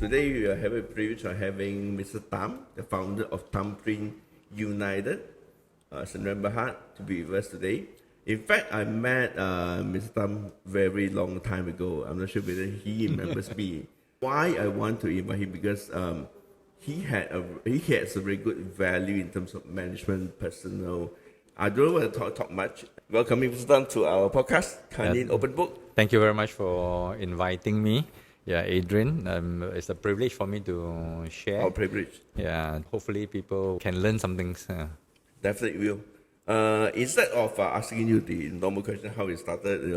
Today we are having the privilege of having Mr. Tam, the founder of Thumbprints Utd Sdn Bhd, to be with us today. In fact, I met Mr. Tam very long time ago. I'm not sure whether he remembers me. Why I want to invite him, because he has a very good value in terms of management, personal. I don't want to talk much. Welcome, Mr. Tam, to our podcast, Kanyin Open Book. Thank you very much for inviting me. Yeah, Adrian, it's a privilege for me to share. Our privilege. Yeah, hopefully people can learn something. Definitely will. Instead of asking you the normal question, how you started,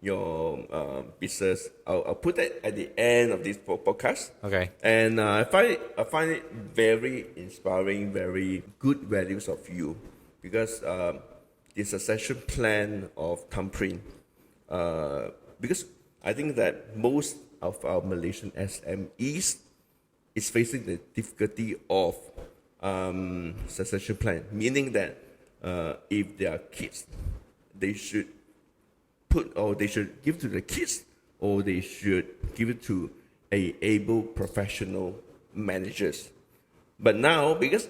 your business, I'll put that at the end of this podcast. Okay. And I find it very inspiring, very good values of you, because the succession plan of Thumbprint. Because I think that most of our Malaysian SMEs is facing the difficulty of succession plan, meaning that if they are kids, they should give to the kids, or they should give it to able professional managers. But now, because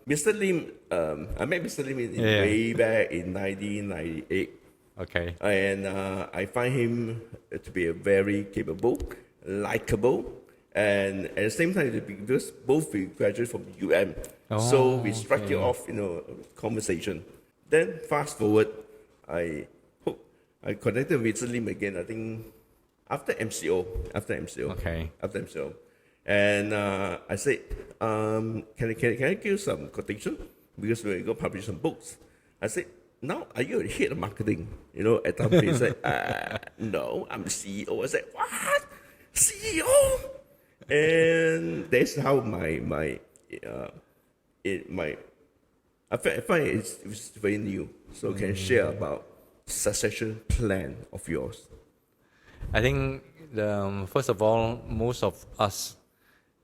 Mr. Lim, I met Mr. Lim way back in 1998. Okay. And I find him to be a very capable, likable, and at the same time, because both we graduated from UM, so we struck it off, conversation. Then fast forward, I connected with Mr. Lim again. I think after MCO. Okay. After MCO, and I said, can I give some quotation, because we're going to publish some books. I said, now, are you a head of marketing? At that point, he said, no, I'm the CEO. I said, what? CEO? And that's how I find it's very new. So can you share about succession plan of yours? I think, first of all, most of us,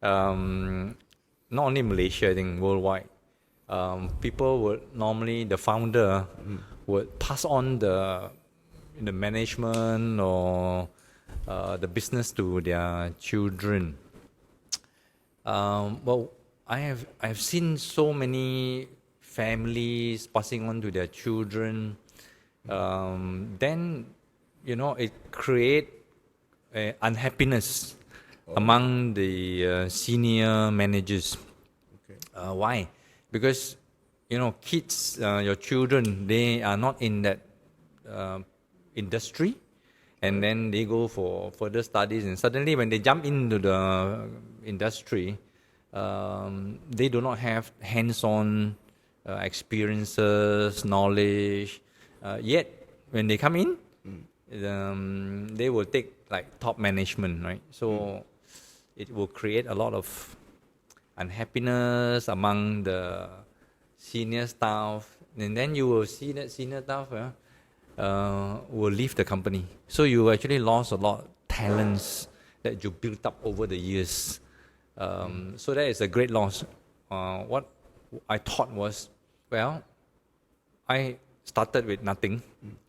not only Malaysia, I think worldwide, people would normally, the founder would pass on the management or the business to their children. Well, I've seen so many families passing on to their children. Then it create unhappiness among the senior managers. Okay. Why? Because, kids, your children, they are not in that industry, and then they go for further studies, and suddenly when they jump into the industry, they do not have hands-on experiences, knowledge. Yet, when they come in, they will take like top management, right? So it will create a lot of unhappiness among the senior staff, and then you will see that senior staff will leave the company. So you actually lost a lot of talents that you built up over the years. So that is a great loss. What I thought was, well, I started with nothing,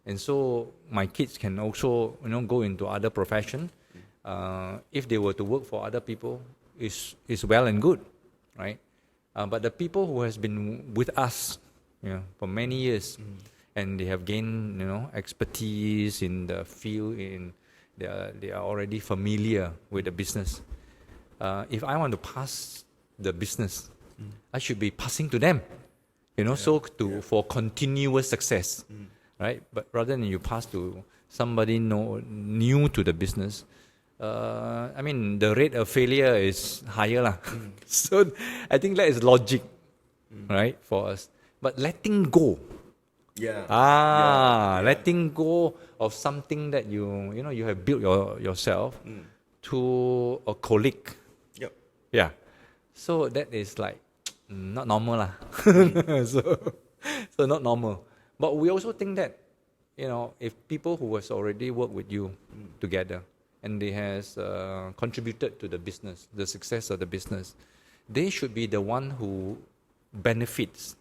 and so my kids can also go into other profession. If they were to work for other people, is well and good, right? But the people who has been with us, for many years, and they have gained, expertise in the field, they are already familiar with the business. If I want to pass the business, I should be passing to them, for continuous success, right? But rather than you pass to somebody new to the business, the rate of failure is higher. So I think that is logic, right, for us. But letting go. Letting go of something that you have built yourself to a colleague. Yep. Yeah. So that is like not normal. So not normal. But we also think that, if people who has already worked with you together, and they has contributed to the business, the success of the business, they should be the one who benefits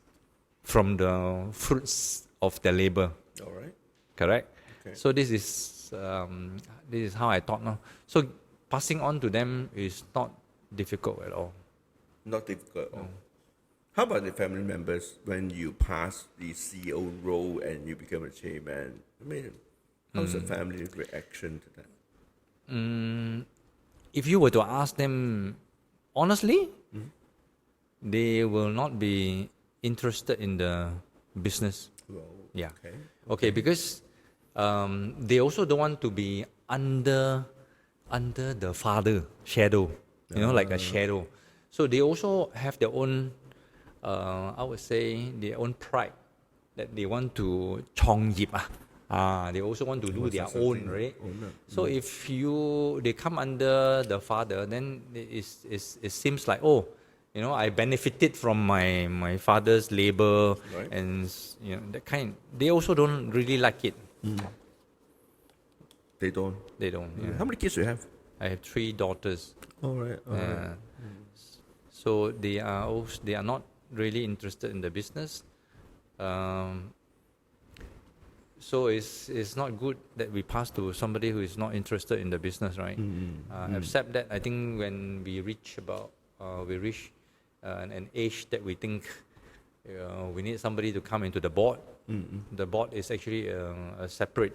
from the fruits of their labor. All right. Correct? Okay. So this is how I thought now. So passing on to them is not difficult at all. Not difficult at all. How about the family members when you pass the CEO role and you become a chairman? I mean, how's the family reaction to that? If you were to ask them honestly, they will not be interested in the business. Well, Yeah. okay. Because they also don't want to be under the father shadow, like a shadow. So they also have their own, I would say, their own pride that they want to chong yip. They also want to do their own, right? So if they come under the father, then it seems like, I benefited from my father's labor, Right. and that kind. They also don't really like it. They don't. They don't. Yeah. How many kids do you have? I have 3 daughters. All right. So they are not really interested in the business. So it's not good that we pass to somebody who is not interested in the business, right? Except that I think when we reach an age that we think we need somebody to come into the board. The board is actually a separate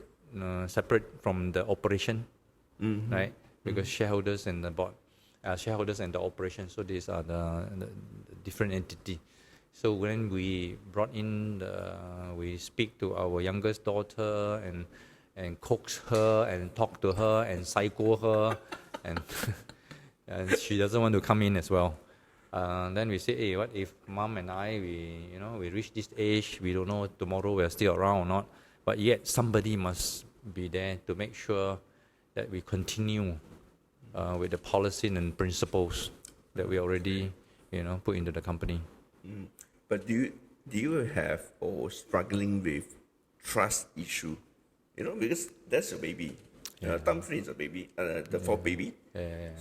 from the operation, right? Because shareholders and the board, shareholders and the operation. So these are the different entity. So when we brought in, we speak to our youngest daughter and coax her and talk to her and psycho her, and she doesn't want to come in as well. Then we say, hey, what if mom and I, we reach this age, we don't know tomorrow we're still around or not, but yet somebody must be there to make sure that we continue with the policy and principles that we already, put into the company. But do you have or struggling with trust issue? Because that's a baby. Thumbprint is a baby, the fourth baby.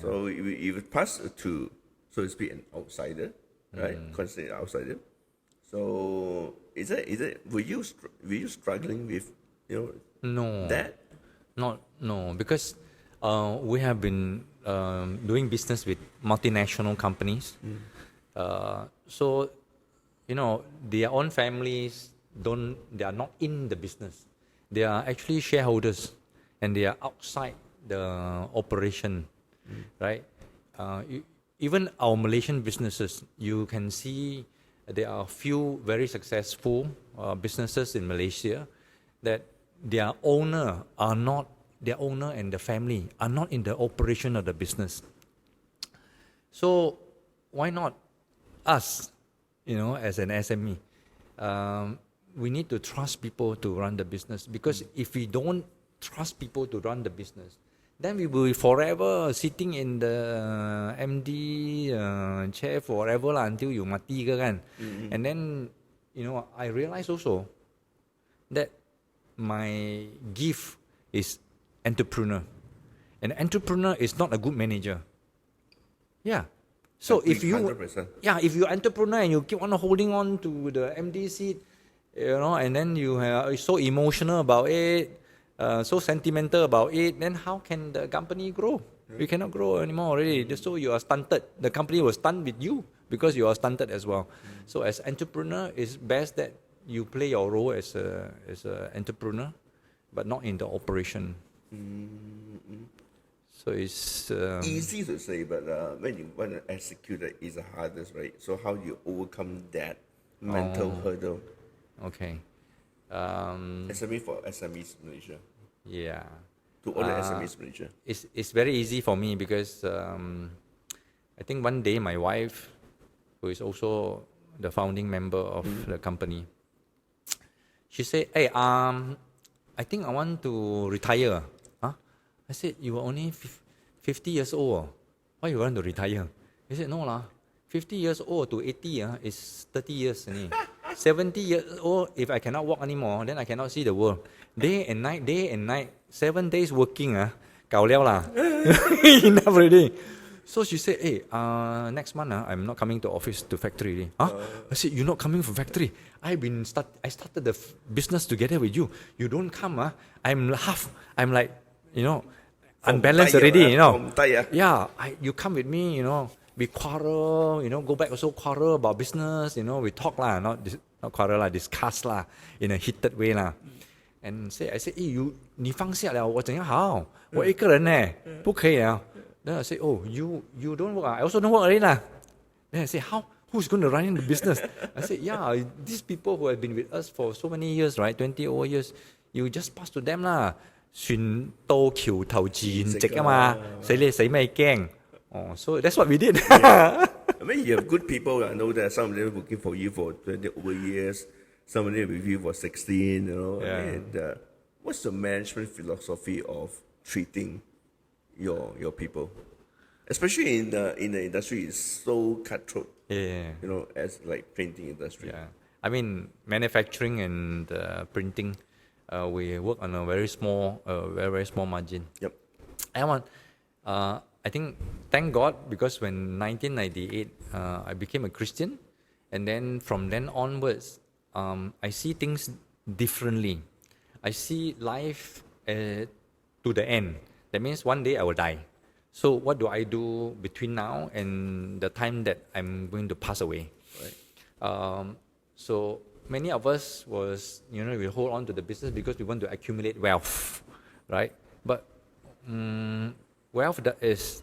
So you pass to, so to speak, an outsider, right? Considered outsider. So were you struggling with No. that? No, because we have been doing business with multinational companies. So, their own families they are not in the business. They are actually shareholders, and they are outside the operation, right? Even our Malaysian businesses, you can see there are a few very successful businesses in Malaysia that their owner and the family are not in the operation of the business. So why not us, as an SME? We need to trust people to run the business, because if we don't trust people to run the business, then we will be forever sitting in the MD chair forever until you mati ke kan. And then, I realize also that my gift is entrepreneur. An entrepreneur is not a good manager. Yeah. So if you're entrepreneur and you keep on holding on to the MD seat, and then you are so emotional about it, so sentimental about it, then how can the company grow? You cannot grow anymore already. So you are stunted. The company will stunt with you because you are stunted as well. So as entrepreneur, it's best that you play your role as a entrepreneur, but not in the operation. So it's easy to say, but when you want to execute it, it's the hardest, right? So how do you overcome that mental hurdle? Okay. SME for SMEs Malaysia. Yeah. To all the SMEs Malaysia. It's very easy for me because I think one day my wife, who is also the founding member of the company, she said, hey, I think I want to retire. Huh? I said, you are only 50 years old. Why you want to retire? He said, no lah. 50 years old to 80 is 30 years. 70 years old, if I cannot walk anymore, then I cannot see the world. Day and night, 7 days working, gao liao lah. Enough already. So she said, hey, next month I'm not coming to office, to factory. Huh? I said, you're not coming for factory? I started the business together with you. You don't come, I'm like, unbalanced already, you know. Yeah. Yeah, you come with me, you know, we quarrel, you know, go back also quarrel about business, you know, we talk lah, not quarrel lah, discuss lah, in a heated way lah. And I say, you 放下了，我怎样好？我一个人呢，不可以啊。Then I say, oh, you don't work, I also don't work already lah. Then I say, how? Who's going to run the business? I said, yeah, these people who have been with us for so many years, right, 20 over years, you just pass to them lah. 船到橋頭自然直啊嘛，死咩驚？Oh, so that's what we did. I mean, you have good people. I know that some of them working for you for 20 over years, some of them with you for 16, you know. Yeah. And what's the management philosophy of treating your people? Especially in the industry, it's so cutthroat. Yeah. You know, as like printing industry. Yeah. I mean, manufacturing and printing, we work on a very small margin. Yep. I think, thank God, because when 1998, I became a Christian, and then from then onwards, I see things differently. I see life to the end. That means one day I will die. So what do I do between now and the time that I'm going to pass away? Right. So many of us we hold on to the business because we want to accumulate wealth, right? But wealth that is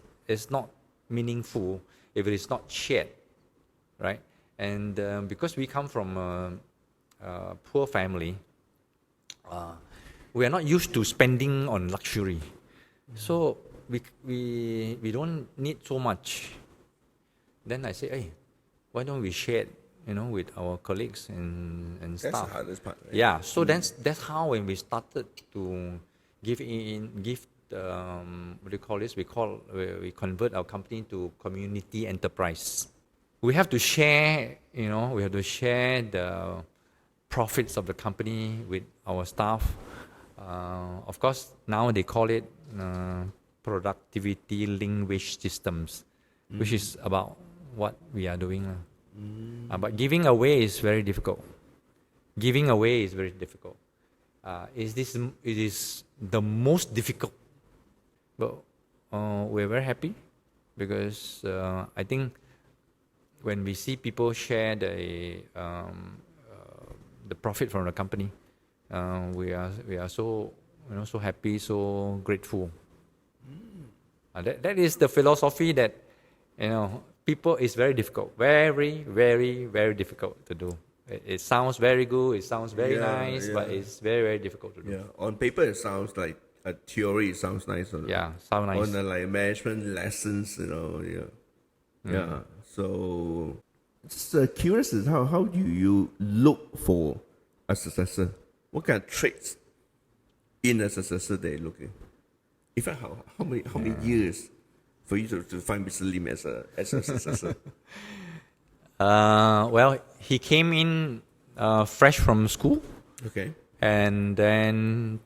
not meaningful if it is not shared, right? And because we come from a poor family, we are not used to spending on luxury. So we don't need so much. Then I say, hey, why don't we share it, with our colleagues and staff? That's the hardest part, right? Yeah, so that's how when we started to give what do you call this? We convert our company to community enterprise. We have to share, we have to share the profits of the company with our staff. Of course, now they call it productivity linked wage systems, which is about what we are doing. But giving away is very difficult. It is the most difficult. But we're very happy because I think when we see people share the profit from the company, we are so so happy, so grateful. That is the philosophy that people is very difficult, very, very, very difficult to do. It sounds very good, it sounds very nice, but it's very, very difficult to do. Yeah, on paper it sounds like a theory. It sounds nice. Sounds nice. On the like management lessons, Yeah. So, just curious is how do you look for a successor? What kind of traits in a successor they're looking? In fact, how many years for you to find Mr. Lim as a successor? Well, he came in fresh from school. Okay. And then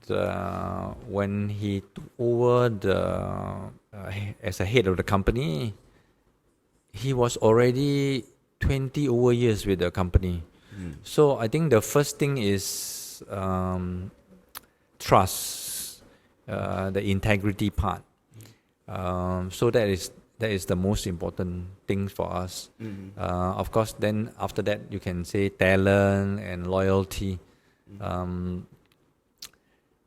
when he took over as a head of the company, he was already 20 over years with the company. So I think the first thing is trust, the integrity part. So that is the most important thing for us. Of course, then after that you can say talent and loyalty.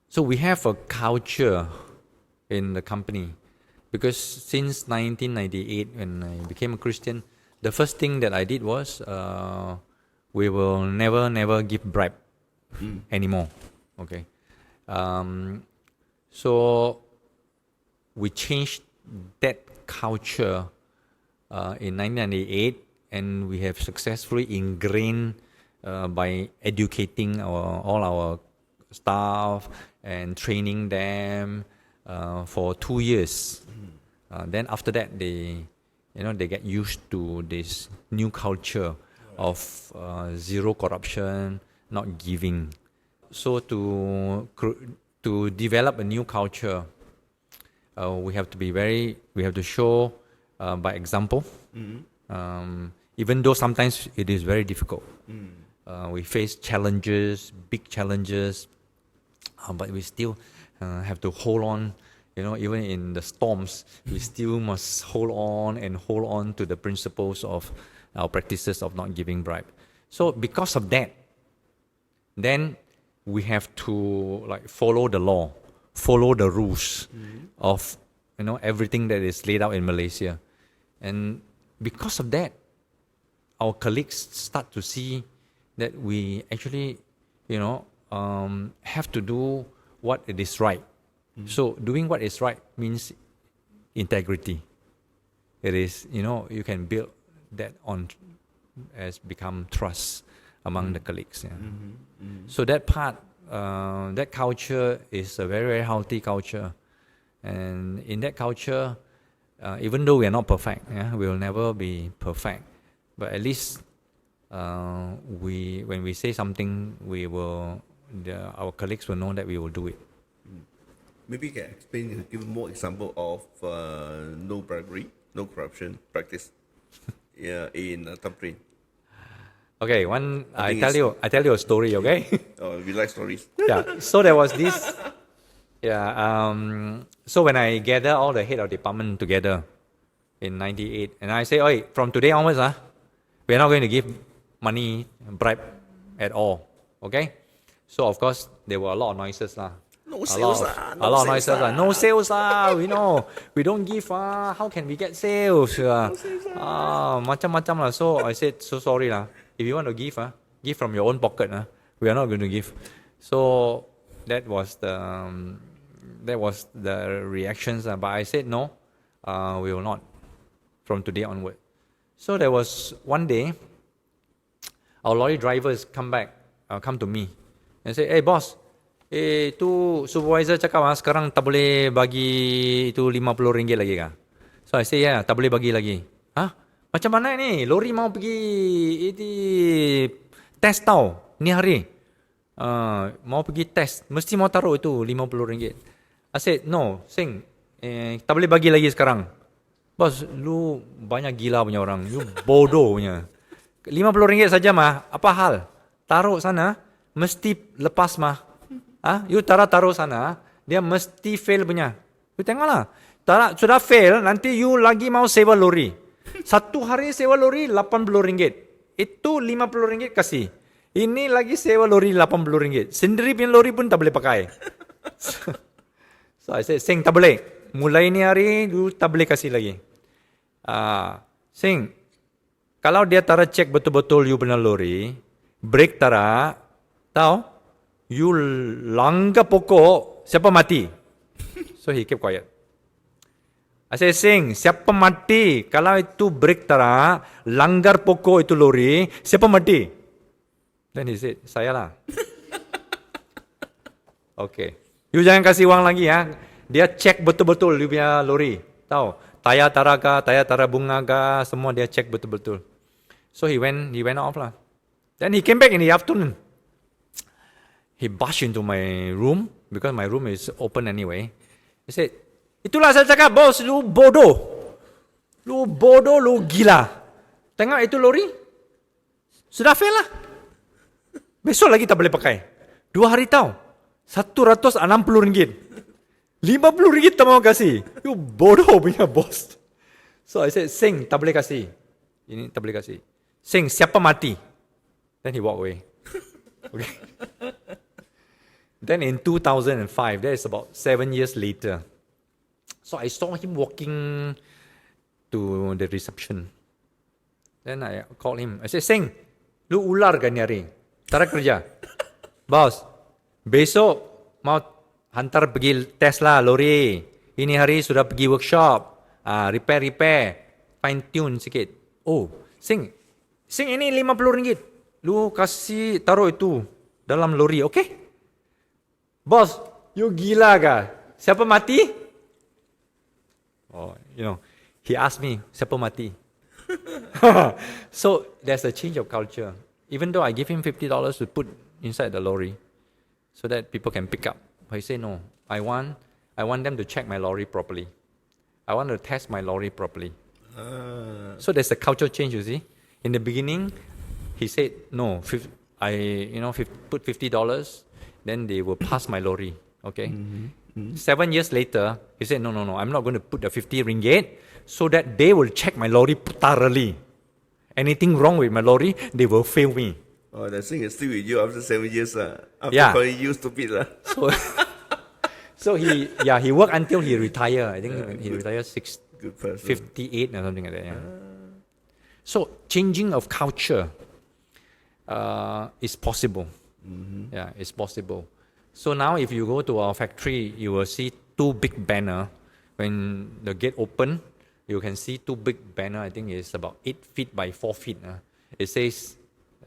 So we have a culture in the company because since 1998 when I became a Christian, the first thing that I did was we will never give bribe anymore. Okay. So we changed that culture in 1998, and we have successfully ingrained by educating all our staff and training them for 2 years. Then after that, they get used to this new culture of zero corruption, not giving. So to develop a new culture, we have to show by example. Even though sometimes it is very difficult. We face challenges, big challenges, but we still have to hold on, even in the storms, we still must hold on to the principles of our practices of not giving bribe. So because of that, then we have to follow the law, follow the rules of everything that is laid out in Malaysia. And because of that, our colleagues start to see that we actually, have to do what it is right. So doing what is right means integrity. It is, you can build that on as become trust among the colleagues. Yeah. So that part, that culture is a very, very healthy culture. And in that culture, even though we are not perfect, we will never be perfect. But at least when we say something, our colleagues will know that we will do it. Maybe you can explain, give more example of no bribery, no corruption practice in Thumbprint. Okay, I tell you a story, okay? Oh, we like stories. Yeah, so there was this. So when I gather all the head of department together in 98, and I say, "Oi, from today onwards, we're not going to give money, bribe at all." Okay? So of course there were a lot of noises lah. No sales, a lot of noises lah. No sales lah. We don't give. How can we get sales? Macam-macam lah. So I said, so sorry lah. If you want to give, give from your own pocket. We are not going to give. So that was the reactions. But I said no, we will not from today onward. So there was one day, our lorry drivers come to me and say, "Hey boss, itu supervisor cakap sekarang tak boleh bagi itu RM50 lagi kah?" So I say, "Yeah, tak boleh bagi lagi." Macam mana ni? Lori mau pergi test tau ni hari. Mau pergi test, mesti mau taruh itu RM50. I said, "No, Sing, tak boleh bagi lagi sekarang." "Bos, lu banyak gila punya orang. Lu bodoh punya. RM50 saja mah, apa hal? Taruh sana, mesti lepas mah. You taruh sana, dia mesti fail punya. You tengoklah. Sudah fail, nanti you lagi mau sewa lori. Satu hari sewa lori RM80. Itu RM50 kasih. Ini lagi sewa lori RM80. Sendiri punya lori pun tak boleh pakai." So I said, "Sing, tak boleh. Mulai ni hari, you tak boleh kasih lagi. Sing, kalau dia tara cek betul-betul you punya lori, break tara, tahu, you langgar pokok, siapa mati?" So he kept quiet. I said, "Sing, siapa mati? Kalau itu break tara, langgar pokok itu lori, siapa mati?" Then he said, "Saya lah." Okay. You jangan kasih uang lagi ya. Dia cek betul-betul you punya lori. Tahu, tayar tara ka, tayar tara bunga ka, semua dia cek betul-betul. So he went off lah. Then he came back in the afternoon. He barged into my room, because my room is open anyway. He said, "Itulah saya cakap, bos, lu bodoh. Lu bodoh, lu gila. Tengok itu lori. Sudah fail lah. Besok lagi tak boleh pakai. 2 hari tahu. RM160. RM50 tak mau kasih. You bodoh punya bos." So I said, "Sing, tak boleh kasih. Ini tak boleh kasih. Sing, siapa mati?" Then he walked away. Okay. Then in 2005, that is about 7 years later. So I saw him walking to the reception. Then I called him. I said, "Sing, lu ular kan ni hari? Tara kerja." "Bos, besok mau hantar pergi tes lah lori. Ini hari sudah pergi workshop. Repair, fine tune sikit." "Oh, Sing ini RM50. Lu kasih taruh itu dalam lori, okay?" "Bos, you gila kah? Siapa mati?" Oh, he asked me, "Siapa mati?" So there's a change of culture. Even though I give him $50 to put inside the lorry, so that people can pick up, but he say, "No, I want them to check my lorry properly. I want to test my lorry properly." So there's a culture change, you see. In the beginning, he said, "No, put $50, then they will pass my lorry." Okay. 7 years later, he said, no, I'm not going to put the 50 ringgit so that they will check my lorry thoroughly. Anything wrong with my lorry, they will fail me. Oh, that thing is still with you after 7 years. After Yeah. calling you stupid. So he worked until he retired. I think he retired Good person. 58 or something like that. Yeah. So changing of culture is possible. Yeah, it's possible. So now if you go to our factory, you will see two big banner. When the gate open, you can see two big banner. I think it's about 8 feet by 4 feet. It says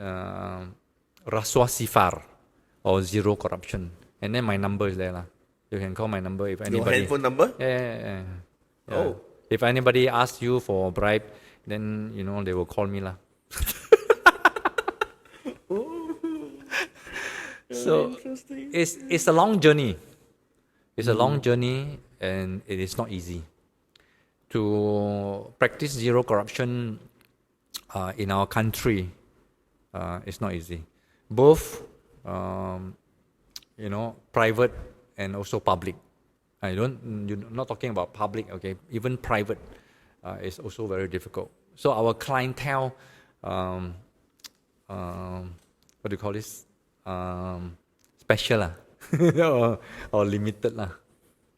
Rasuah Sifar or zero corruption. And then my number is there. You can call my number if anybody. Your handphone number? Yeah. Oh. If anybody asks you for a bribe, then they will call me lah. So it's a long journey. It's a long journey, and it is not easy to practice zero corruption in our country. It's not easy. Both, private and also public. You're not talking about public, okay? Even private is also very difficult. So our clientele, what do you call this? Special or limited lah.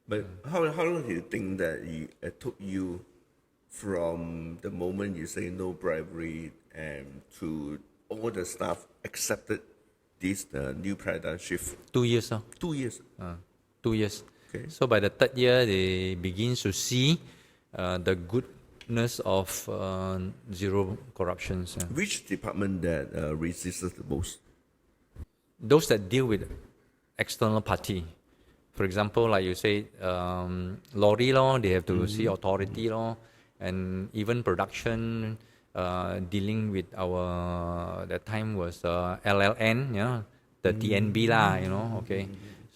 But how long do you think that it took you from the moment you say no bribery and to all the staff accepted this new paradigm shift? 2 years. 2 years. 2 years. Okay. So by the third year, they begin to see the goodness of zero corruptions. Which department that resisted the most? Those that deal with external party. For example, like you say, lorry law, they have to see authority law, and even production, dealing with our, that time was LLN, the TNB lah, okay.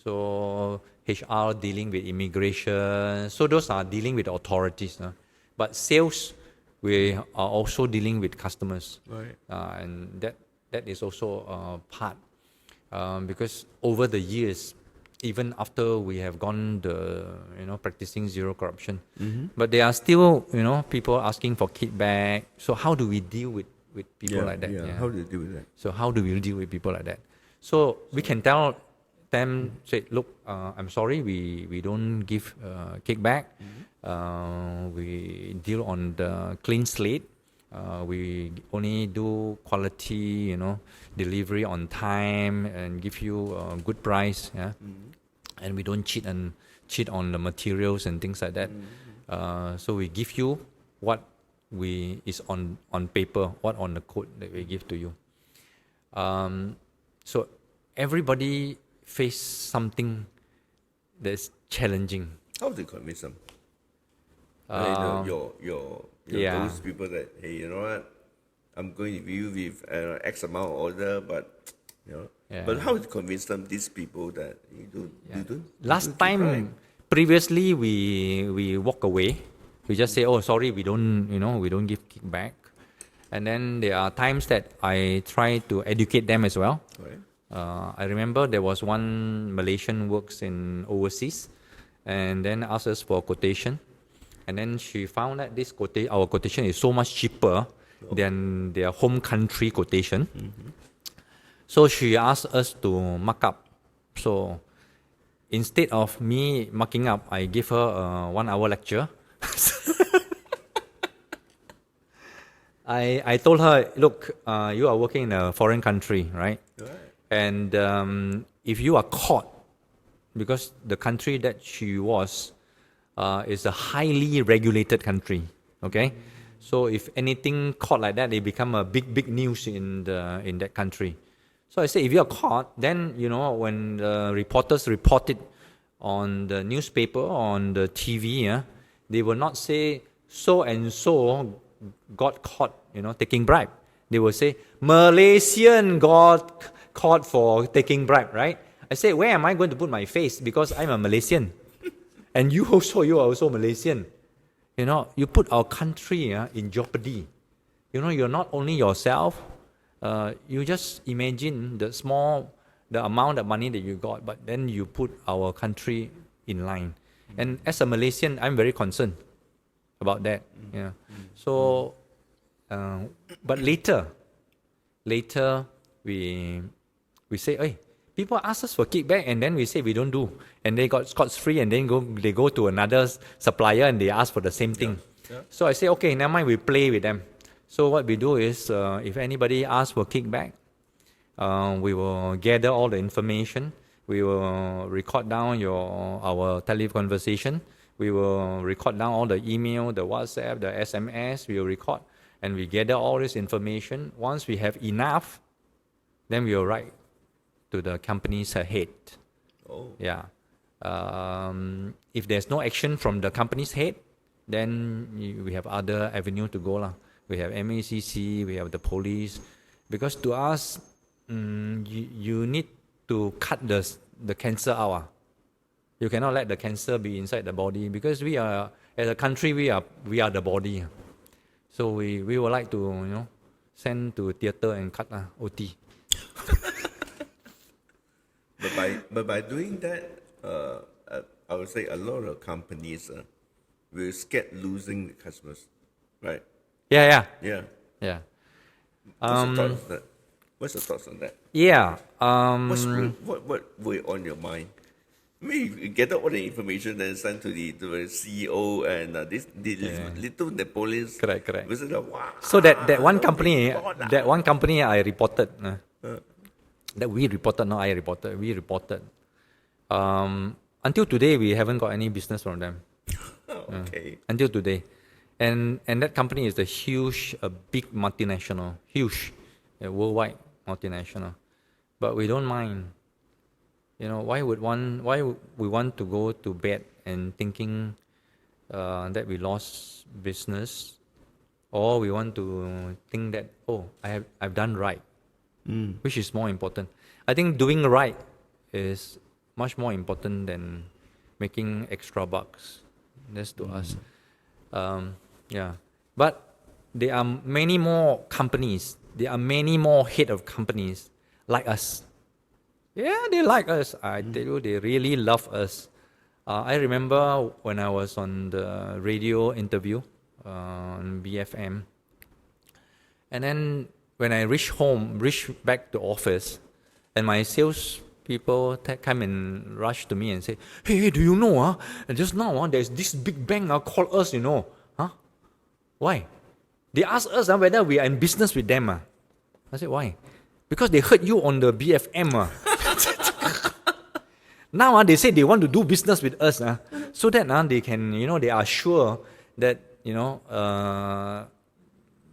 So HR dealing with immigration. So those are dealing with authorities. But sales, we are also dealing with customers. Right. And that is also part. Because over the years, even after we have gone practicing zero corruption, but there are still people asking for kickback. So how do we deal with people like that? Yeah. How do you deal with that? So how do we deal with people like that? So we can tell them, say, look, I'm sorry, we don't give kickback. We deal on the clean slate. We only do quality, delivery on time, and give you a good price. Yeah, and we don't cheat on the materials and things like that. So we give you what is on paper, what on the code that we give to you. So everybody face something that's challenging. How do you convince them? Those people that, hey, you know what, I'm going to view with X amount order, but but how to convince them, these people, that you don't? Last time, previously we walk away. We just say, oh, sorry, we don't give kickback. And then there are times that I try to educate them as well. Right. I remember there was one Malaysian works in overseas, and then asked us for a quotation. And then she found that our quotation is so much cheaper than their home country quotation. So she asked us to mark up. So instead of me marking up, I give her a 1 hour lecture. I told her, look, you are working in a foreign country, right? And if you are caught, because the country that she was is a highly regulated country, okay? So if anything caught like that, they become a big news in that country. So I say, if you are caught, then when the reporters report it on the newspaper, on the TV, they will not say so and so got caught, taking bribe. They will say Malaysian got caught for taking bribe, right? I say, where am I going to put my face? Because I'm a Malaysian. And you are also Malaysian. You put our country in jeopardy. You're not only yourself. You just imagine the small the amount of money that you got, but then you put our country in line. And as a Malaysian, I'm very concerned about that. Yeah. So, but later we say, hey, people ask us for kickback, and then we say we don't do, and they got scot-free, and then they go to another supplier and they ask for the same thing. Yeah. So I say, okay, never mind, we play with them. So what we do is, if anybody asks for kickback, we will gather all the information. We will record down our teleconversation. We will record down all the email, the WhatsApp, the SMS. We will record, and we gather all this information. Once we have enough, then we will write to the company's head. Oh. Yeah. If there's no action from the company's head, then we have other avenue to go lah. We have MACC, we have the police, because to us, you need to cut the cancer out. You cannot let the cancer be inside the body, because we are, as a country, we are the body. So we would like to send to theater and cut OT. But by doing that, I would say a lot of companies will scared losing the customers, right? Yeah. What's your thoughts on that? Yeah. What were on your mind? I mean, you gather all the information, then send to the CEO and this little Napoleons. Correct. Wow. So that one company, I reported. We reported. Until today, we haven't got any business from them. Okay. Until today, and that company is a big multinational, worldwide multinational. But we don't mind. Why we want to go to bed and thinking that we lost business, or we want to think that I've done right, which is more important. I think doing right is much more important than making extra bucks. That's to us. But there are many more companies. There are many more head of companies like us. Yeah, they like us. I tell you, they really love us. I remember when I was on the radio interview on BFM, and then when I reached back to office, and my sales people come and rush to me and say, hey, do you know, just now there's this big bank call us, Huh? Why? They asked us whether we are in business with them. I said, why? Because they heard you on the BFM. Now they say they want to do business with us, so that they can, they are sure that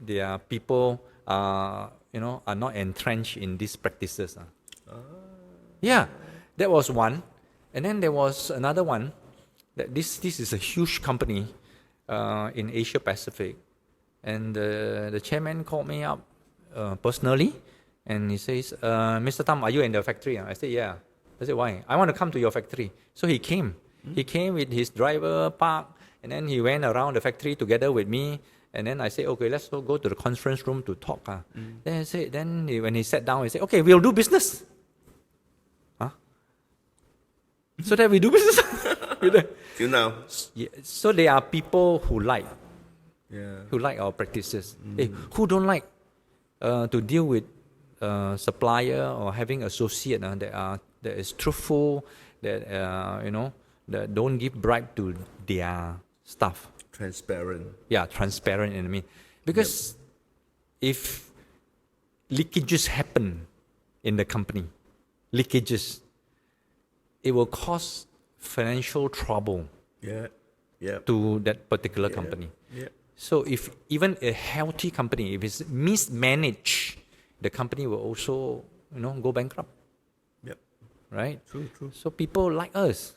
their people are not entrenched in these practices. Yeah, that was one, and then there was another one. That this is a huge company in Asia Pacific, and the chairman called me up personally, and he says, "Mr. Tam, are you in the factory?" I said, "Yeah." I said, "Why?" "I want to come to your factory." So he came. He came with his driver park, and then he went around the factory together with me. And then I said, "Okay, let's go to the conference room to talk." Then when he sat down, he said, "Okay, we'll do business." So that we do business with them. Till now. Yeah, so there are people who like our practices. Hey, who don't like to deal with supplier or having associate that is truthful, that that don't give bribe to their staff. Transparent. Yeah, transparent. Because if leakages happen in the company, it will cause financial trouble to that particular company. Yeah. So if even a healthy company, if it's mismanaged, the company will also go bankrupt. Yep. Right? True. So people like us.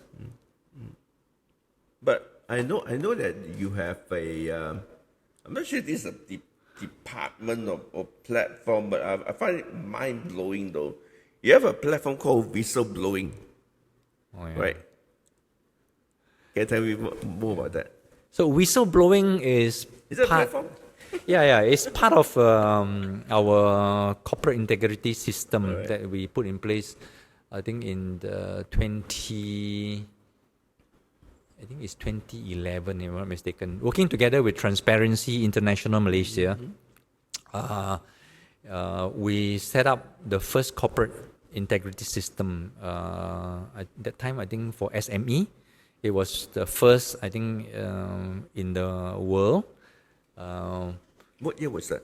But I know that you have a. I'm not sure this is a department or platform, but I find it mind blowing though. You have a platform called whistleblowing. Oh, yeah. Right. Can you tell me more about that? So whistleblowing is that a platform? Yeah, it's part of our corporate integrity system that we put in place I think in the I think it's 2011, if I'm not mistaken, working together with Transparency International Malaysia, we set up the first corporate integrity system. At that time, I think for SME, it was the first, I think, in the world. What year was that?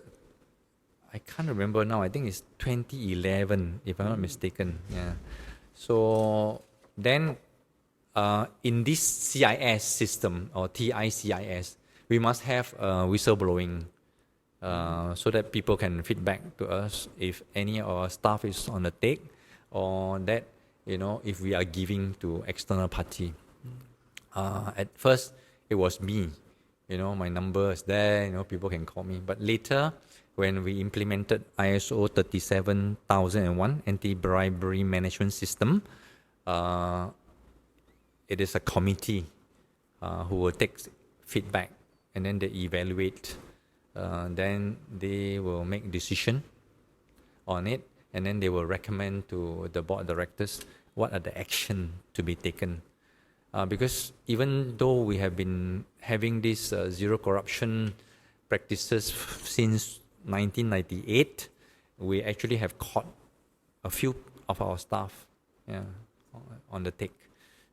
I can't remember now. I think it's 2011, if I'm not mistaken. Yeah. So then, in this CIS system or TICIS, we must have whistleblowing so that people can feedback to us if any of our staff is on the take, or that, you know, if we are giving to external party. At first, it was me. You know, my number is there. You know, people can call me. But later, when we implemented ISO 37001 anti-bribery management system, it is a committee who will take feedback and then they evaluate. Then they will make decision on it, and then they will recommend to the board of directors what are the action to be taken. Because even though we have been having these zero corruption practices since 1998, we actually have caught a few of our staff on the take.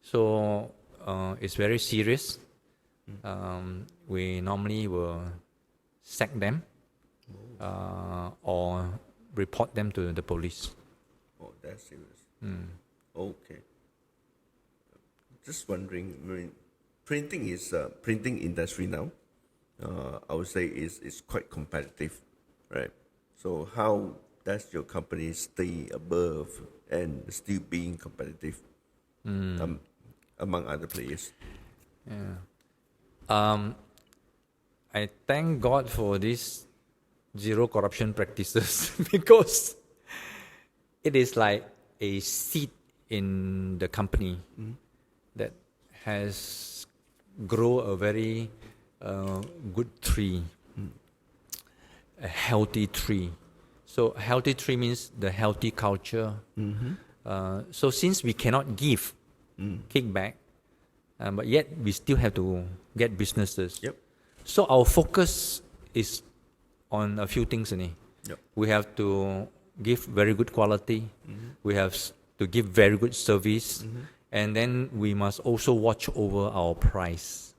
So it's very serious. We normally will sack them or report them to the police. Oh, that's serious. Okay. Just wondering, I mean, printing industry now, I would say is quite competitive, right? So how does your company stay above and still being competitive among other players? Yeah. I thank God for these zero corruption practices because it is like a seed in the company that has grown a very good tree, a healthy tree. So healthy tree means the healthy culture. So since we cannot give kickback, but yet we still have to get businesses. Yep. So our focus is on a few things. Yep. We have to give very good quality. We have to give very good service. And then we must also watch over our price.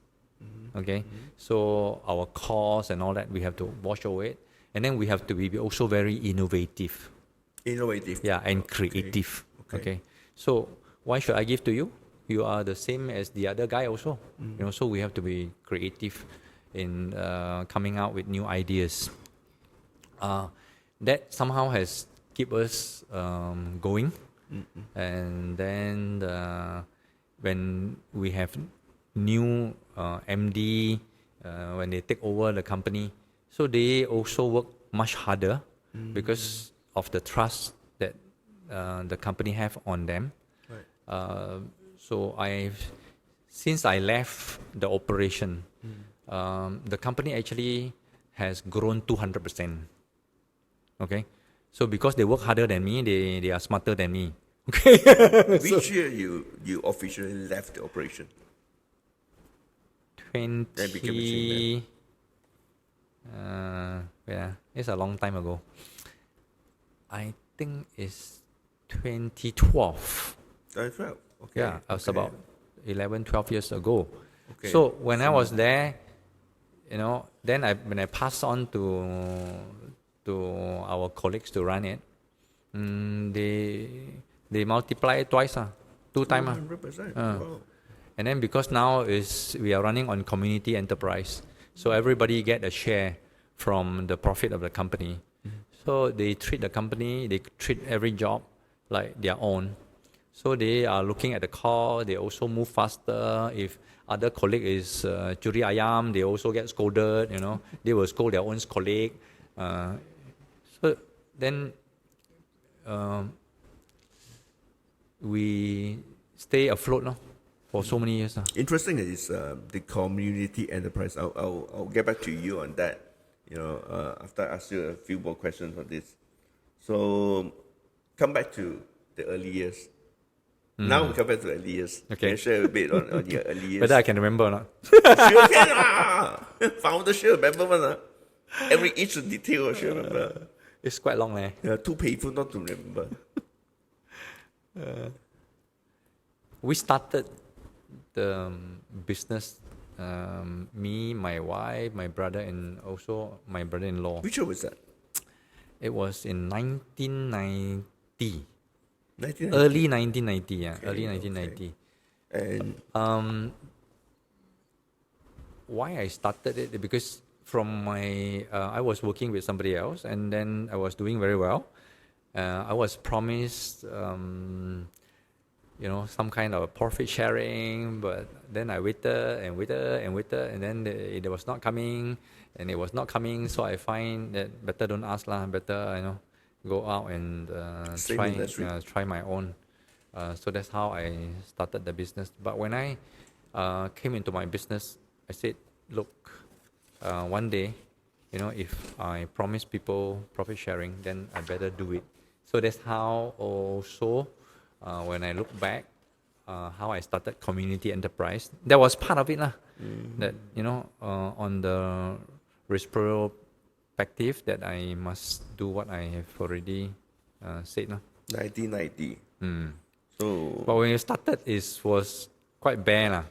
Okay? So our cost and all that, we have to watch over it. And then we have to be also very innovative. Innovative. Yeah, and creative. Okay. So why should I give to you? You are the same as the other guy also. You know, so we have to be creative in coming out with new ideas. That somehow has keep us going. And then when we have new MD, when they take over the company, so they also work much harder because of the trust that the company have on them. Right. So since I left the operation, the company actually has grown 200%. Okay, so because they work harder than me, they are smarter than me. Okay. Which year you officially left the operation? 20. Yeah, it's a long time ago. I think it's 2012. 2012. Okay. Yeah, it was about 11, 12 years ago. Okay. So when I was there, you know, then when I passed on to our colleagues to run it, they multiply it twice, 2 times. 100%. Wow. And then because now we are running on community enterprise, so everybody get a share from the profit of the company. So they treat the company, they treat every job like their own. So they are looking at the call, they also move faster. If other colleague is curi ayam, they also get scolded, you know. They will scold their own colleague. So then we stay afloat for so many years. Interesting is the community enterprise. I'll get back to you on that. You know, after I ask you a few more questions on this. So come back to the early years. Now we come back to early years. Okay. Can you share a bit on your early years? Whether I can remember or not. Sure can. Founder sure remember one. Every each detail sure remember. It's quite long, eh? Yeah, too painful not to remember. We started the business, me, my wife, my brother, and also my brother-in-law. Which year was that? It was in 1990. 1990. Early 1990, yeah. Okay, Early 1990. And Why I started it? Because from my, I was working with somebody else, and then I was doing very well. I was promised, some kind of profit sharing, but then I waited, and then it was not coming, so I find that better don't ask lah, better, go out and try my own. So that's how I started the business. But when I came into my business, I said, look, one day, if I promise people profit sharing, then I better do it. So that's how also, when I look back, how I started community enterprise. That was part of it lah. That, on the perspective that I must do what I have already said lah. 1990. So, but when you started, it was quite bare lah.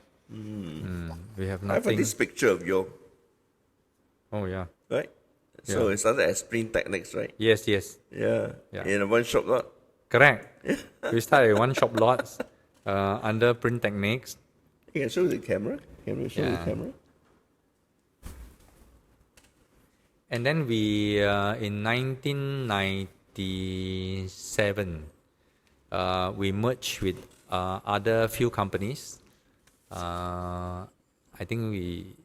We have I have nothing. this picture of you, Oh yeah. right? So Yeah. it started as Print Techniques, right? Yes. Yeah. Yeah. In a one shop lot. Correct. We started one shop lots under Print Techniques. You can show the camera. Can you show the Yeah. camera? And then we, in 1997, we merged with other few companies. I think we,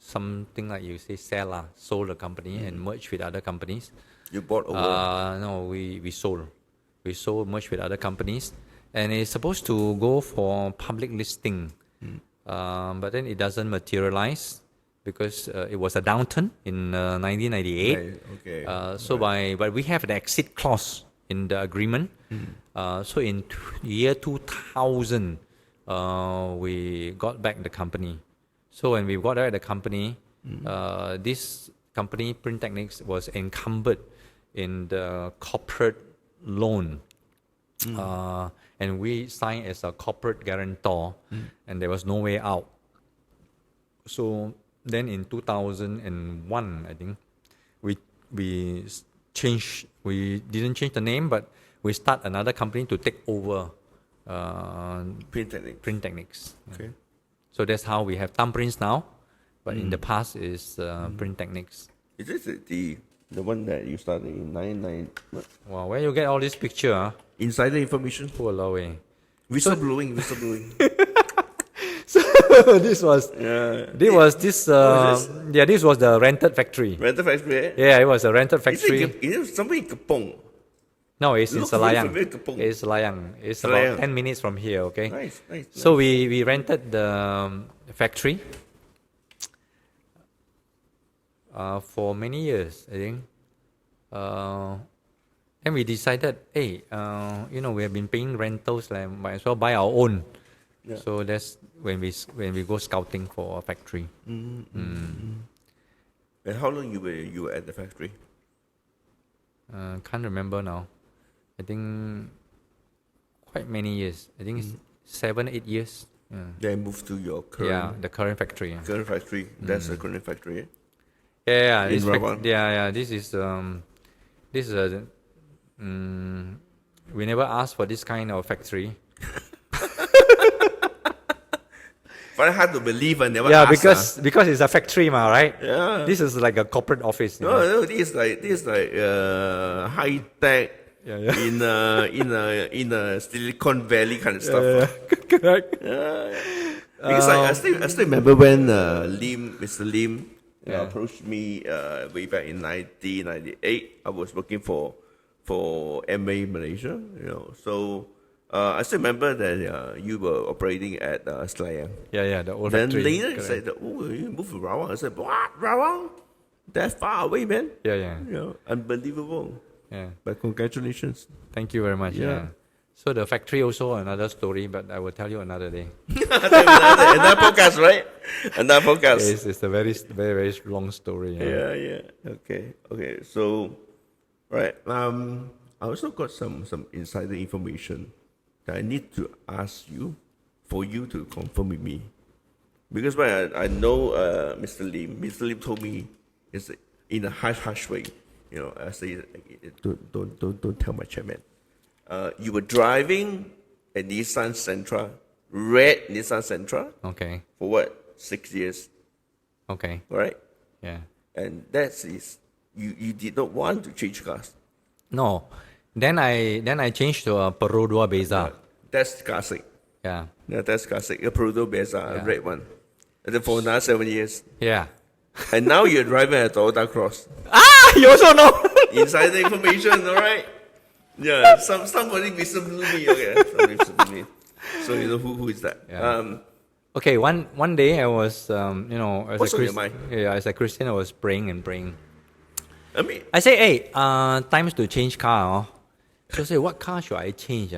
something like you say, sold the company and merged with other companies. You bought over. No, we sold. We sold, merged with other companies. And it's supposed to go for public listing. But then it doesn't materialize because it was a downturn in 1998. Right, okay. But we have an exit clause in the agreement. So in year 2000, we got back the company. So when we got back the company, this company, Print Techniques, was encumbered in the corporate loan. And we signed as a corporate guarantor, and there was no way out. So then in 2001, I think, we changed. We didn't change the name, but we start another company to take over Print Techniques. Print Techniques. Okay. So that's how we have Thumbprints now, but in the past is Print Techniques. Is this the one that you started in 99? Wow, where you get all this picture? Huh? Insider information. Poor Lowe. Whistleblowing. So this was this was the rented factory. Rental factory, eh? Yeah, it was a rented factory. Is it somewhere in Kepong? No, it's in Looks very Selayang. familiar, Kepong. It's Selayang. It's Selayang. about 10 minutes from here, okay? Nice. So we rented the factory for many years, I think. And we decided, hey, we have been paying rentals, like, might as well buy our own. Yeah. So that's when we go scouting for a factory. And how long you were at the factory? Can't remember now. I think quite many years. I think it's 7-8 years. Yeah. Then moved to your current The current factory. Yeah. current factory. That's the current factory. Eh? Yeah. In Rawang? This is a. We never asked for this kind of factory. Very hard to believe. I never. Yeah, asked, because it's a factory, right? Yeah. This is like a corporate office. No, this is like high tech. Yeah. In a Silicon Valley kind of stuff. Correct. Because I still remember when Mr. Lim approached me way back in 1998. I was working for MA Malaysia, So I still remember that you were operating at Selayang. Yeah, the old Then factory. later he said, "Oh, you moved to Rawang." I said, "What, Rawang? That's far away, man." Yeah. Unbelievable. Yeah. But congratulations. Thank you very much. Yeah. So the factory also another story, but I will tell you another day. Another podcast, right? Another podcast. It's a very, very, very long story. Yeah. Okay. So, right. I also got some insider information that I need to ask you for you to confirm with me, because when I know Mr. Lim. Mr. Lim told me it's in a hush way. I say don't tell my chairman. You were driving a Nissan Sentra, red Nissan Sentra. Okay. For what? 6 years. Okay. Right? Yeah. And that is you did not want to change cars. No. Then I changed to a Perodua Beza. That's classic. Yeah. Yeah, that's classic. A Perodua Beza, a Yeah. red one. And then for another 7 years. Yeah. And now you're driving a Toyota Cross. You also know. Insider information, all right? Yeah, somebody misunderstood me. Okay, somebody misunderstood me. So you know who is that? Yeah. Okay, one day I was, as What's a on your mind? as a Christian, I was praying and praying. I mean, I say, hey, times to change car. So I say, what car should I change?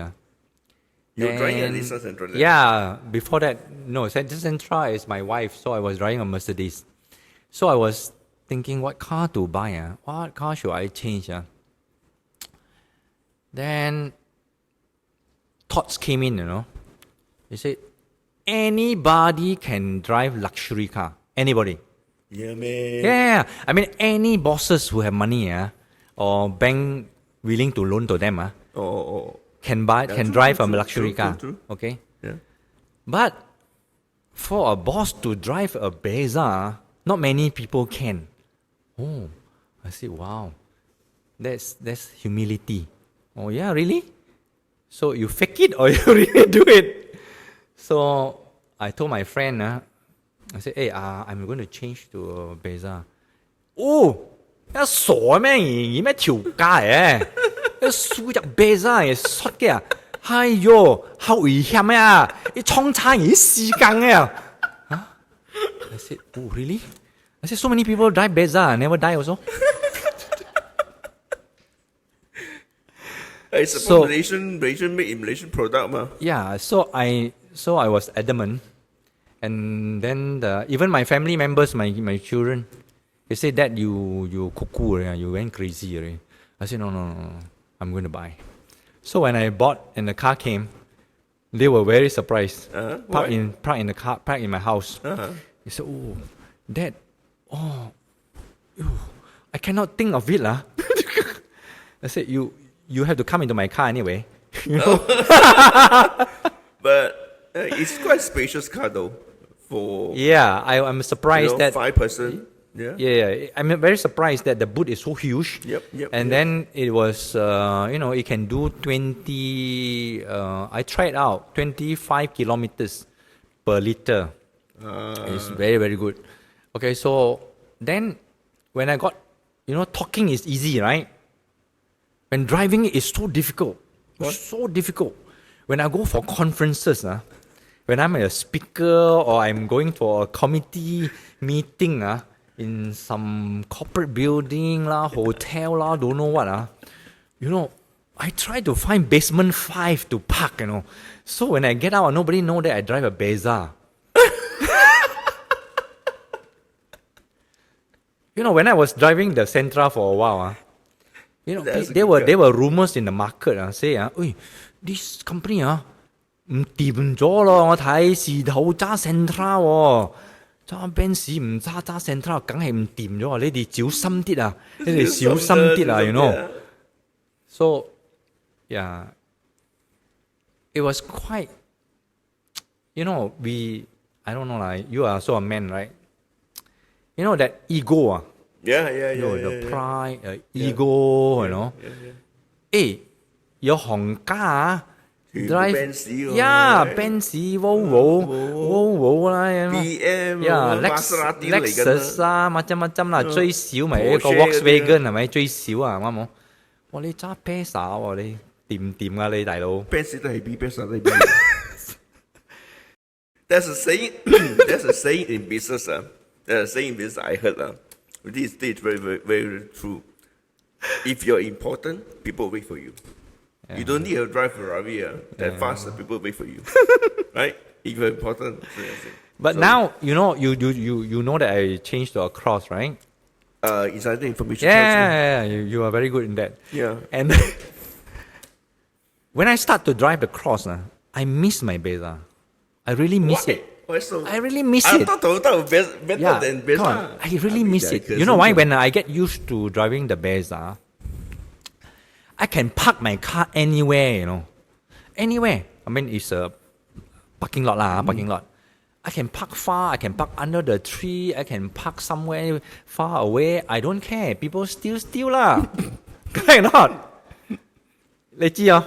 you're driving a And- Nissan Sentra. Then. Yeah, before that, no, Sentra is my wife, so I was driving a Mercedes. So I was thinking, what car to buy? What car should I change? Then thoughts came in, They said, anybody can drive luxury car. Anybody. Yeah, man. Yeah. I mean, any bosses who have money, or bank willing to loan to them, can drive a luxury car. True. Okay. Yeah. But for a boss to drive a Beza, not many people can. Oh, I said, wow, that's humility. Oh yeah, really? So you fake it or you really do it? So I told my friend, I said, hey, I'm going to change to a Beza. Oh, 一傻咩？而咩條街嘅？一輸入 Beza 嘅摔嘅，哎喲，好危險啊！一衝差而試更嘅。I said, oh really? I said, so many people die Beza, never die also. It's a So- Malaysian made in Malaysian product, ma. Yeah, so I was adamant, and then even my family members, my children, they said that you cuckoo, you went crazy. I said no, I'm going to buy. So when I bought and the car came, they were very surprised. Parked in the car, parked in my house. They said, oh, Dad, I cannot think of it lah. I said you have to come into my car anyway. But it's quite spacious car though. For Yeah, I'm surprised that 5-person. Yeah. Yeah, I'm very surprised that the boot is so huge. Yep. And then it was, it can do 20, I tried out 25 kilometers per liter. It's very, very good. Okay, so then when I got, talking is easy, right? When driving it is so difficult. So difficult. When I go for conferences, when I'm a speaker or I'm going for a committee meeting, in some corporate building hotel don't know what I try to find basement 5 to park, So when I get out, nobody know that I drive a Beza. When I was driving the Sentra for a while, there were rumors in the market, say, this company 唔掂咗咯，我睇時頭揸 Sentra 喎。揸 Benz 唔揸 Sentra 梗係唔掂咗啊！你哋小心啲啊！你哋小心啲啊！ So yeah, it was quite, I don't know, like you are also a man, right? That ego, Yeah. the pride, ego,有行家drive Benz, Volvo 啦 BM, Lexus 乜針啦，最少咪一個 Porsche Volkswagen 係咪最少啊？啱冇？哇！你揸 Pesa 喎，你掂唔掂啊？你大佬 Benz 都係 B Benz 都係 B。There's a saying. There's a saying in business. There's a saying in business I heard. This is very, very, very true. If you're important, people wait for you. You don't need to drive Ferrari that fast. People wait for you, right? Even important. But now you know that I changed to a cross, right? Insider information. Yeah, you are very good in that. Yeah. And when I start to drive the cross, I miss my Beza. I really miss it. I really miss it. I thought Toyota was better than Beza. I really miss it. You know why? When I get used to driving the Beza, I can park my car anywhere, Anywhere. I mean, it's a parking lot, parking lot. I can park far, I can park under the tree, I can park somewhere far away. I don't care. People steal lah. Correct or not? Leceh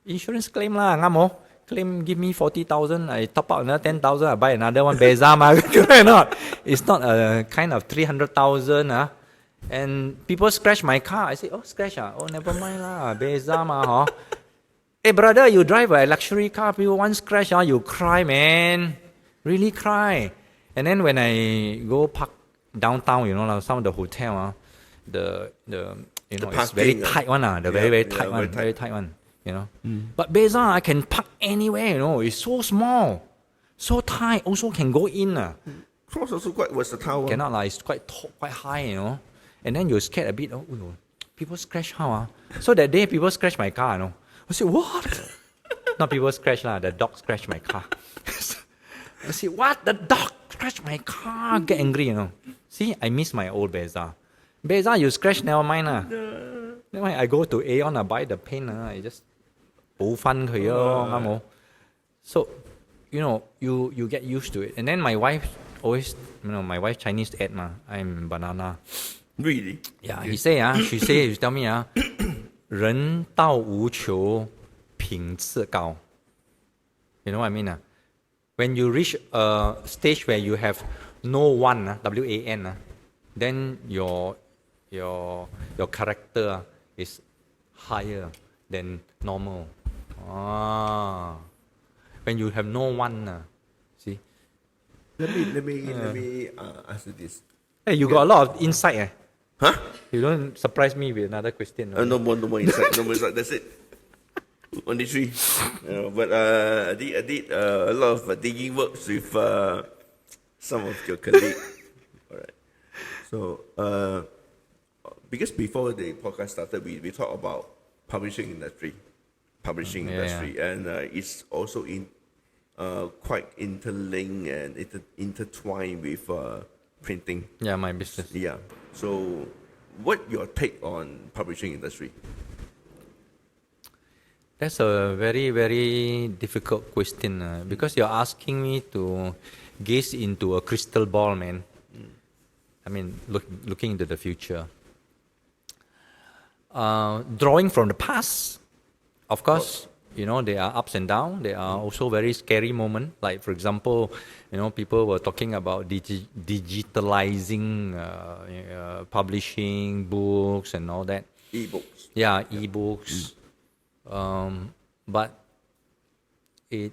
Insurance claim lah, ngamo. Claim give me 40,000, I top up another 10,000, I buy another one Beza ma. Correct or not? It's not a kind of 300,000 And people scratch my car. I say, oh, scratch Oh, never mind lah, Beza ma Hey brother, you drive a luxury car, people once crash you cry, man. Really cry. And then when I go park downtown, some of the hotel, it's very tight one, very tight one, But Beza, I can park anywhere, It's so small, so tight. Also can go in. Cross also quite versatile. Cannot lah. It's quite high, And then you're scared a bit. People scratch how? So that day people scratch my car, I said, what? Not people scratch lah. The dog scratch my car. I said, what? The dog scratch my car? Get angry, See, I miss my old Beza. Beza, you scratch, never mind lah. Never mind. I go to Aeon, I buy the paint, I just 補返佢咯，啱冇? So, you get used to it. And then my wife always, my wife Chinese add I'm banana. Really? Yeah, she tell me 人到无求，品质高. You know what I mean? When you reach a stage where you have no one, W-A-N, then your character is higher than normal. When you have no one, see? Let me ask you this. Hey, you got a lot of insight. Huh? You don't surprise me with another question. No more insight. No more insight. That's it. Only three. But I did a lot of digging works with some of your colleagues. All right. So, because before the podcast started, we talked about publishing industry, and it's also quite interlinked and intertwined with printing. Yeah, my business. Yeah. So, what your take on publishing industry? That's a very, very difficult question because you're asking me to gaze into a crystal ball, man. I mean, looking into the future. Drawing from the past, of course, there are ups and downs. There are also very scary moments. Like, for example, people were talking about digitalizing publishing books and all that. E-books. Yeah, e-books. But it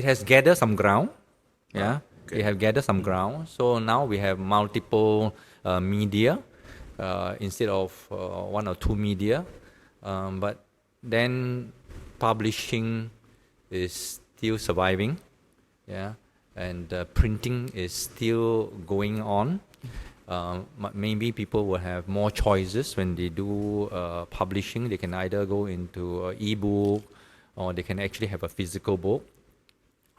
has gathered some ground. Yeah, okay. It has gathered some ground. So now we have multiple media instead of one or two media. But then publishing is still surviving. Yeah, and printing is still going on. Maybe people will have more choices when they do publishing. They can either go into e-book or they can actually have a physical book.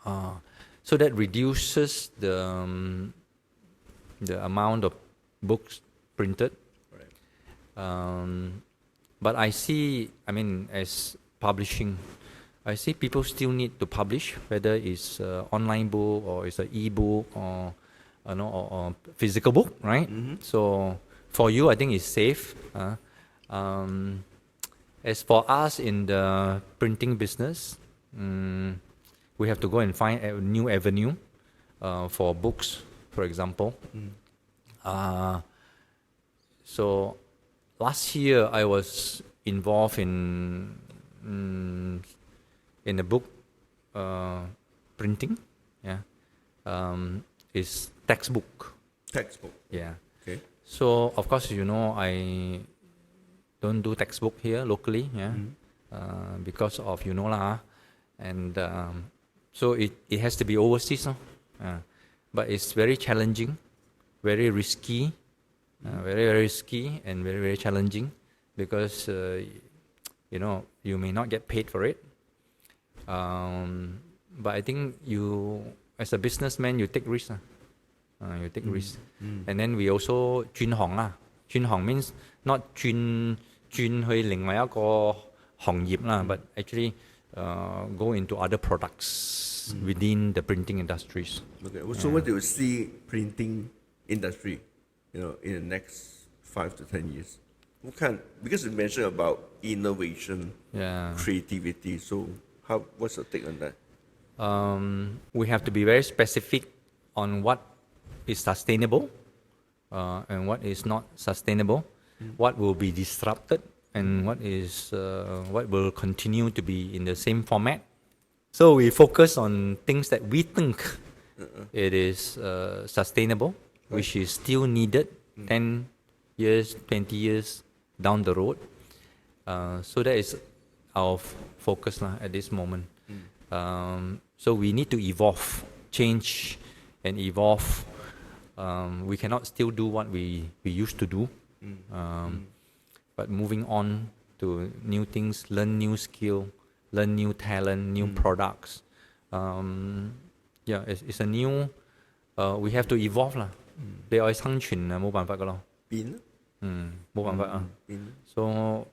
So that reduces the amount of books printed. Right. But I see, as publishing, I see people still need to publish, whether it's online book or it's an e-book or physical book, right? Mm-hmm. So for you, I think it's safe. As for us in the printing business, we have to go and find a new avenue for books, for example. So last year I was involved in a book printing. Yeah. Is textbook. Textbook. Yeah. Okay. So of course I don't do textbook here locally. Yeah. because of lah, and so it has to be overseas, but it's very challenging, very risky, very risky and very challenging because you may not get paid for it. But I think you, as a businessman, you take risks. You take risks. And then we also 轉行啦。轉行 means not 轉去另外一個行業啦 but actually go into other products within the printing industries. Okay. So what do you see printing industry, in the next 5 to 10 years? What kind? Because you mentioned about innovation, creativity. So what's your take on that? We have to be very specific on what is sustainable and what is not sustainable, what will be disrupted and what will continue to be in the same format. So we focus on things that we think it is sustainable, which is still needed 10 years, 20 years down the road. So that is our focus at this moment. So we need to evolve, change and evolve. We cannot still do what we used to do, but moving on to new things, learn new skill, learn new talent, new products. It's a new, we have to evolve lah. 你愛生存啊，冇辦法㗎咯。變，冇辦法啊。So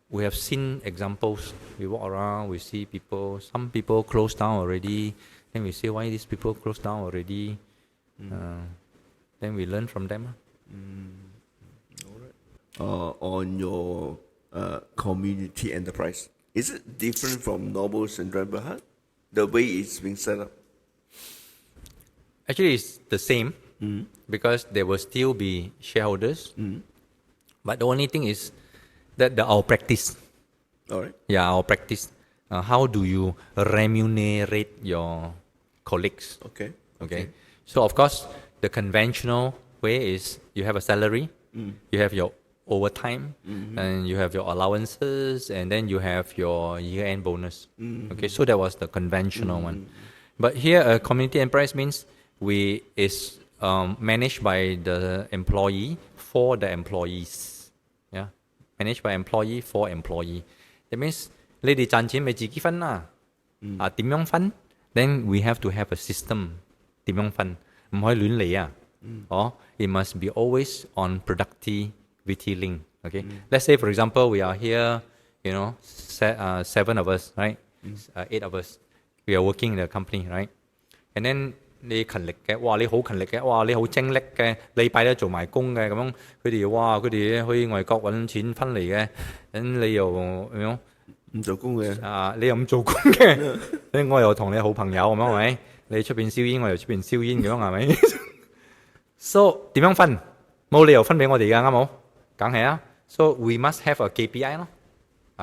we have seen examples. We walk around, we see people. Some people close down already. Then we say, why these people close down already? Then we learn from them. All right. On your community enterprise, is it different from normal Sdn Bhd? The way it's being set up? Actually, it's the same because there will still be shareholders. But the only thing is that our practice. All right. Yeah, our practice. How do you remunerate your colleagues? Okay. So of course, the conventional way is you have a salary, you have your overtime, and you have your allowances, and then you have your year-end bonus. Okay, so that was the conventional one. But here, a community enterprise means is managed by the employee for the employees. Yeah, managed by employee for employee. That means 你哋賺錢咪自己分啦。點樣分 ？Then we have to have a system. 點樣分？唔可以亂嚟啊！it must be always on productivity link. Okay, let's say for example we are here, 7 of us, right? 8 of us, we are working in the company, right? And then 你勤力嘅，哇！你好勤力嘅，哇！你好精叻嘅，禮拜都做埋工嘅，咁樣佢哋去外國揾錢翻嚟嘅，咁你又唔做工嘅，你又唔做工嘅，我又同你好朋友咁樣係咪？你出邊燒煙，我又出邊燒煙咁樣係咪？So 點樣分？冇理由分俾我哋㗎，啱冇？梗係啊。So we must have a KPI 咯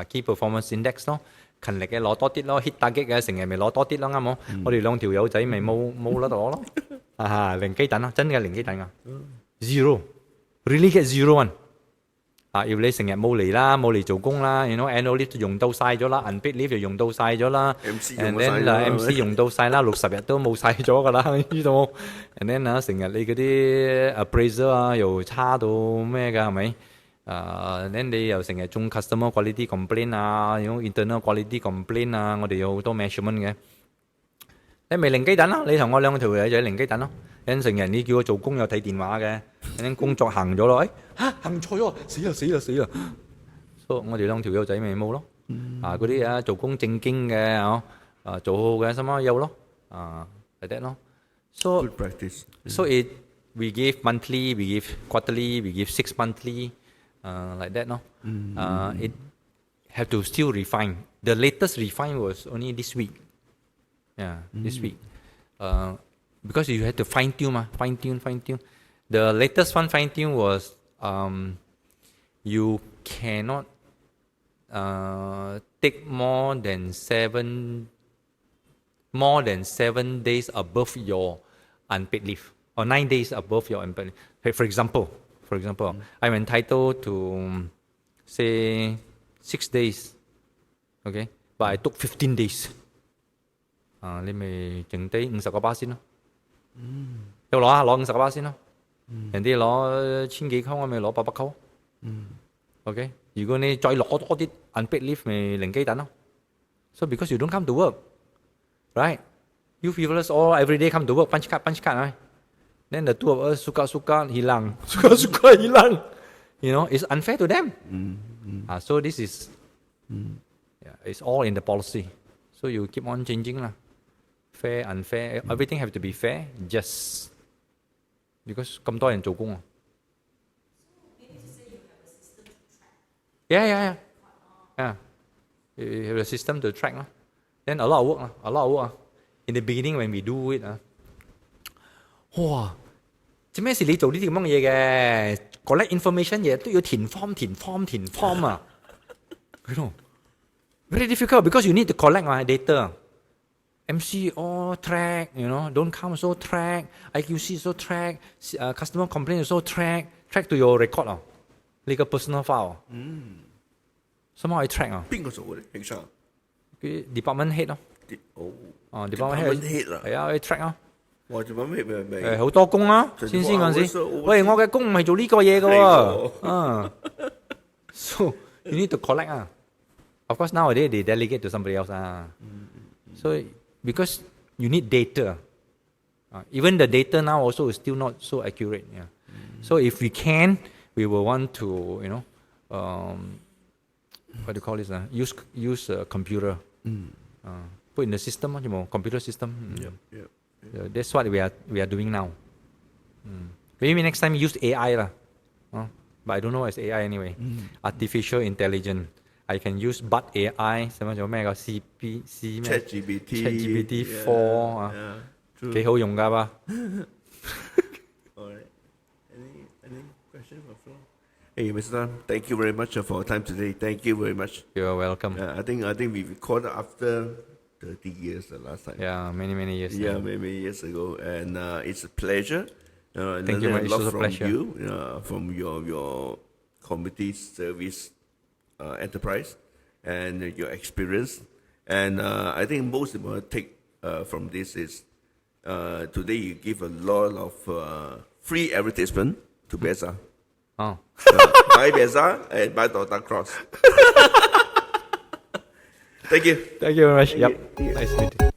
，Key Performance Index 咯。勤力嘅攞多啲咯 ，hit target嘅成日咪攞多啲咯，啱冇？我哋兩條友仔咪冇得攞咯，零雞蛋啊，真嘅零雞蛋啊 ，zero，really get zero one。要你成日冇嚟啦，冇嚟做工啦，annual leave 用到晒咗啦 ，unpaid leave 就用到晒咗啦 ，and then MC 用到晒啦，60日都冇晒咗㗎啦，知道冇 ？and then 成日你嗰啲 appraiser 啊又差到咩㗎係咪？then 你又成日中 customer quality complaint 啊，internal quality complaint 啊，我哋有好多 measurement 嘅。你咪零雞蛋咯，你同我兩條友仔零雞蛋咯。因成日你叫我做工又睇電話嘅，咁工作行咗咯，行錯咗，死啦！所以我哋兩條友仔咪冇咯。嗰啲做工正經嘅做好嘅，什麼有咯，like that 咯。So good practice. So we give monthly, we give quarterly, we give 6 monthly, like that 咯。It have to still refine. The latest refine was only this week. Yeah, this week. Because you had to fine tune. The latest one fine tune was you cannot take more than 7 days above your unpaid leave or 9 days above your unpaid leave. For example, I'm entitled to say 6 days Okay, but I took 15 days. 你咪剩低50%先咯。有攞啊，攞50%先咯。人哋攞千幾溝，我咪攞800溝。OK， 如果你再攞多啲 unpaid leave 咪零雞蛋咯。So because you don't come to work, right? You frivolous all every day come to work punch card, right? Then the two of us suka hilang, suka hilang. You know, it's unfair to them. So this is, it's all in the policy. So you keep on changing lah. Fair, unfair, everything have to be fair. Just because 咁多人做工啊。Yeah. You have a system to track lah. Then a lot of work. In the beginning when we do it 哇！做咩事你做呢啲咁嘅嘢嘅 ？collect information 嘢都要填 form 啊！ You know, very difficult because you need to collect my data. MC all track, you know, don't come so track, IQC so track, customer complaint so track to your record 啊，你個 personal file。somehow I track 啊。邊個做嘅咧 ？HR。佢 department head 咯。department head 啦。係啊，去 track 啊。哇！department head 咪好多工啊，先嗰陣時。喂，我嘅工唔係做呢個嘢嘅喎。So you need to collect 啊。Of course nowadays they delegate to somebody else 啊。So because you need data. Even the data now also is still not so accurate. Yeah. So if we can, we will want to, you know, what do you call this? Use a computer. Put in the system, computer system. That's what we are doing now. Maybe next time use AI lah. But I don't know what's AI anyway. Artificial intelligence. I can use Bud AI, 什麼叫咩個 ChatGPT 4幾好用㗎吧 Alright. Any question for Flo? Hey, Mr. Tam, thank you very much for your time today. Thank you very much. You're welcome. I think we recorded after 30 years the last time. Yeah, many years. Yeah, many years ago, and it's a pleasure. Thank you very much. It's a pleasure. From your community service enterprise and your experience. And I think most important take from this is today you give a lot of free advertisement to Beza. Buy Beza and buy Dota Cross. Thank you. Thank you very much. Yep. Nice meeting.